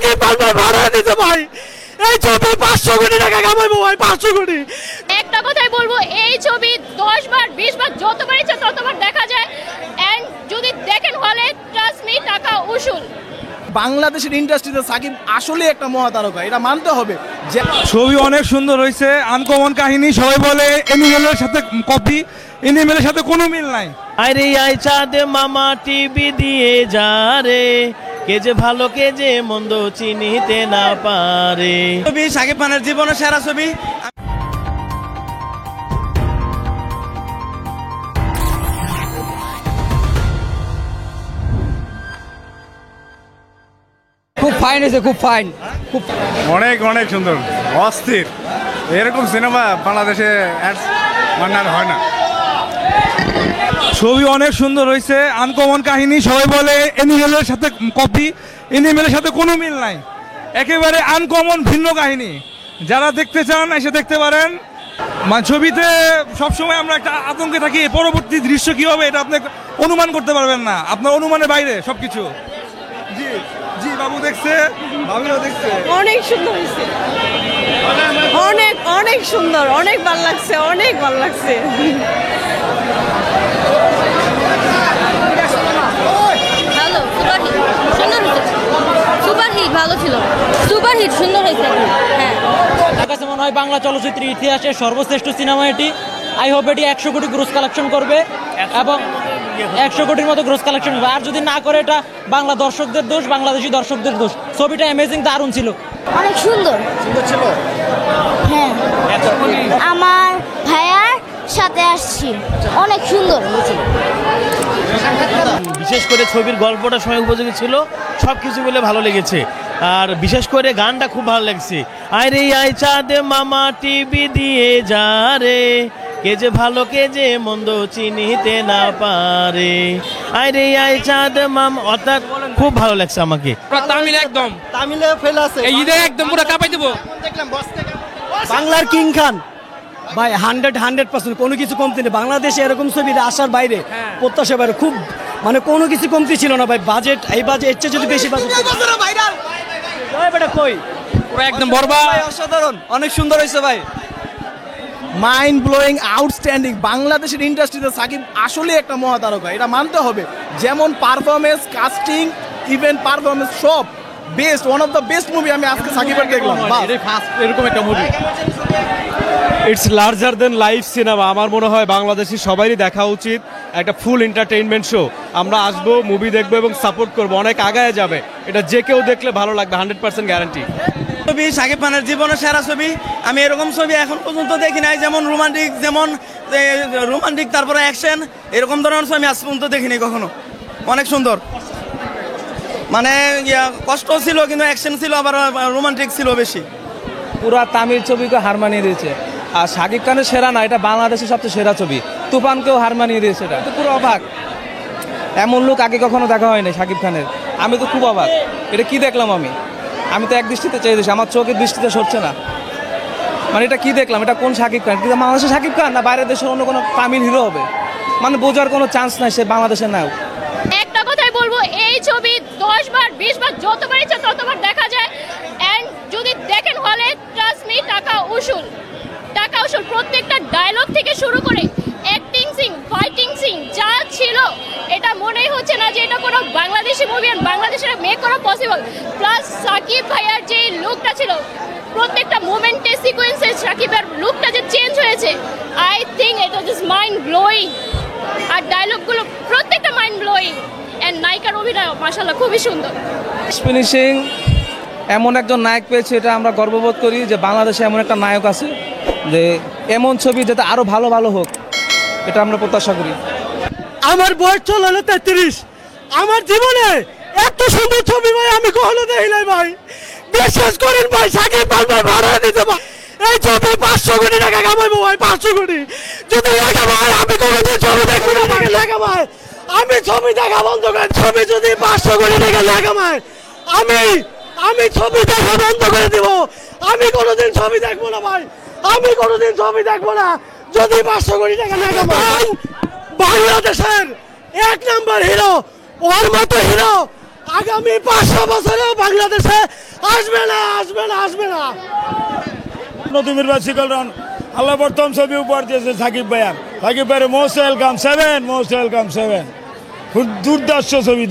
সাকিব খান ভাই ভাড়া দিতে ভাই এই ছবি 500 কোটি টাকা কামাইবো ভাই 500 কোটি। একটা কথাই বলবো, এই ছবি 10 বার 20 বার যতবার ইচ্ছা ততবার দেখা যায়। এন্ড যদি দেখেন হলে ট্রাস্ট মি টাকা উসুল। বাংলাদেশের ইন্ডাস্ট্রিতে সাকিব আসলে একটা মহাতারকা, এটা মানতে হবে। ছবি অনেক সুন্দর হয়েছে, আনকমন কাহিনী। সবাই বলে এনিমেলের সাথে কপি, এনিমেলের সাথে কোনো মিল নাই। আরে আই চাঁদ মামা টিভি দিয়ে যা রে, কে যে ভালো কে যে মন্দ চিনিতে না পারে। ছবি সাকিব খানের জীবনের সেরা ছবি। খুব ফাইন হয়েছে, খুব ফাইন, খুব অনেক অনেক সুন্দর, অস্থির। এরকম সিনেমা বাংলাদেশে মানে আর হয় না। ছবি অনেক সুন্দর হয়েছে, আনকমন কাহিনী। সবাই বলে এনিমেলের সাথে কপি, এনিমেলের সাথে কোনো মিল নাই। একেবারে আনকমন ভিন্ন কাহিনী। যারা দেখতে চান এসে দেখতে পারেন। মানে ছবিতে সবসময় আমরা একটা আতঙ্কে থাকি, পরবর্তী দৃশ্য কি হবে এটা আপনি অনুমান করতে পারবেন না, আপনার অনুমানের বাইরে সবকিছু। জি জি, বাবু দেখছে, বাবুও দেখছে। অনেক সুন্দর হয়েছে, অনেক অনেক সুন্দর, অনেক ভালো লাগছে, অনেক ভালো লাগছে। ভালো, সুপার হিট ভালো ছিল, সুপার হিট সুন্দর হয়েছে। হ্যাঁ, আমার কাছে মনে হয় বাংলা চলচ্চিত্রের ইতিহাসে সর্বশ্রেষ্ঠ সিনেমা এটি। আই হোপ এটি 100 কোটি গ্রোস কালেকশন করবে এবং 100 কোটির মতো গ্রোস কালেকশন করবে। আর যদি না করে এটা বাংলা দর্শকদের দোষ, বাংলাদেশি দর্শকদের দোষ। ছবিটা অ্যামেজিং, দারুণ ছিল, অনেক সুন্দর ছিল। হ্যাঁ, আমার ভাইয়ার সাথে আসছি, অনেক সুন্দর। বিশেষ করে ছবির গল্পটা সময় উপযোগী ছিল, সব কিছু মিলে ভালো লেগেছে। আর বিশেষ করে গানটা খুব ভালো লাগছে। আরে আই চাঁদ মামা টিভি দিয়ে যা রে, কে যে ভালো কে যে মন্দ চিনিতে না পারে। আরে আই চাঁদ মামা, অর্থাৎ খুব ভালো লাগছে আমাকে। তামিল একদম, তামিলে ফেল আছে এই ঈদে একদম পুরো কাঁপাই দেবো। বাংলার কিং খান ভাই 100% কোনো কিছু কমতি নেই। বাংলাদেশে এরকম ছবি আসার বাইরে প্রত্যাশা বাইরে খুব, মানে কোনো কিছু কমতি ছিল না ভাই। বাজেট এই বাজেট এর যদি বেশি বাজেট কই পুরো একদম বরবাদ। অসাধারণ, অনেক সুন্দর হয়েছে ভাই, মাইন্ড ব্লোয়িং, আউটস্ট্যান্ডিং। বাংলাদেশের ইন্ডাস্ট্রিতে সাকিব আসলে একটা মহাতারকা, এটা মানতে হবে। যেমন পারফরমেন্স, কাস্টিং, ইভেন পারফরমেন্স সব best, one of the best movie আমি আজকে সাকিবের দেখলাম। এরকম একটা movie, it's larger then life cinema. আমার মনে হয় বাংলাদেশি সবারই দেখা উচিত। একটা ফুল এন্টারটেইনমেন্ট শো। আমরা আসবো, মুভি দেখবো এবং সাপোর্ট করবো, অনেক আগায় যাবে। এটা যে কেউ দেখলে ভালো লাগবে, 100% গ্যারান্টি। ছবি সাকিব খানের জীবনের সেরা ছবি। আমি এরকম ছবি এখন পর্যন্ত দেখি নাই, যেমন রোমান্টিক তারপরে অ্যাকশন, এরকম ধরনের ছবি আজ পর্যন্ত দেখিনি কখনো। অনেক সুন্দর, মানে কষ্ট ছিল কিন্তু অ্যাকশন ছিল, আবার রোমান্টিক ছিল বেশি। পুরা তামিল ছবিকে হার মানিয়ে দিয়েছে। আর শাকিব খানের সেরা না, এটা বাংলাদেশের সবচেয়ে সেরা ছবি। তুফানকেও হার মানিয়ে দিয়েছে। এটা তো পুরো অবাক, এমন লোক আগে কখনো দেখা হয়নি শাকিব খানের। আমি তো খুব অবাক, এটা কি দেখলাম আমি তো এক দৃষ্টিতে চেয়ে দিচ্ছি, আমার চোখের দৃষ্টিতে সরছে না। মানে এটা কি দেখলাম, এটা কোন শাকিব খান? কিন্তু বাংলাদেশের শাকিব খান না বাইরের দেশের অন্য কোনো তামিল হিরো হবে? মানে বোঝার কোনো চান্স নাই সে বাংলাদেশের নায়ক। একটা কথাই বলবো, এই ছবি 10 বার 20 বার যতবার ইচ্ছা ততবার দেখা যায়। এন্ড যদি দেখেন হলে ট্রাস্ট মি টাকা উসুল, টাকা উসুল। প্রত্যেকটা ডায়লগ থেকে শুরু করে অ্যাক্টিং সিন, ফাইটিং সিন যা ছিল, এটা মনেই হচ্ছে না যে এটা কোনো বাংলাদেশি মুভি আর বাংলাদেশের মেক করা পসিবল। প্লাস সাকিব ভাইয়ার যে লুকটা ছিল, প্রত্যেকটা মোমেন্টে সিকোয়েন্সে সাকিবের লুকটা যে চেঞ্জ হয়েছে, I think it was just mind blowing. আর ডায়লগগুলো প্রত্যেকটা মাইন্ড ব্লোয়িং। এন্ড নায়িকার অভিনয় মাশাআল্লাহ খুবই সুন্দর। ফিনিশিং, এমন একজন নায়ক পেয়েছে, এটা আমরা গর্ববোধ করি যে বাংলাদেশে এমন একটা নায়ক আছে, যে এমন ছবি যাতে আরো ভালো ভালো হোক, এটা আমরা প্রত্যাশা করি। আমার বয়স চলে 33, আমার জীবনে এত সুন্দর ছবি ভাই আমি কখনো দেখি নাই ভাই। বিশ্বাস করেন ভাই, সাকিব খান ভাই ভাড়া দিতে ভাই এই ছবি 500 কোটি টাকা কামাইবো ভাই, 500 কোটি। যদি লেখা ভাই আমি কোনোদিন ছবি দেখবো না লেখা ভাই, আমি ছবি দেখা বন্ধ করে, ছবি যদি 500 কোটি টাকা লেখা ভাই আমি ছবি দেখা বন্ধ করে দিব। আমি কোনোদিন ছবি দেখবো না ভাই, আমি কোনোদিন ছবি দেখবো না যদি 500 কোটি টাকা লেখা ভাই। বাংলাদেশের 1 নম্বর হিরো, ওর মতো হিরো আগামী 500 বছরেও বাংলাদেশে আসবে না আসবে না আসবে না। নতুন নির্বাচিত আল্লাহ প্রথম ছবি উপহার দিয়েছে সাকিব ভাইয়ের মোস্ট ওয়েলকাম 7 দুর্দর্শ ছবি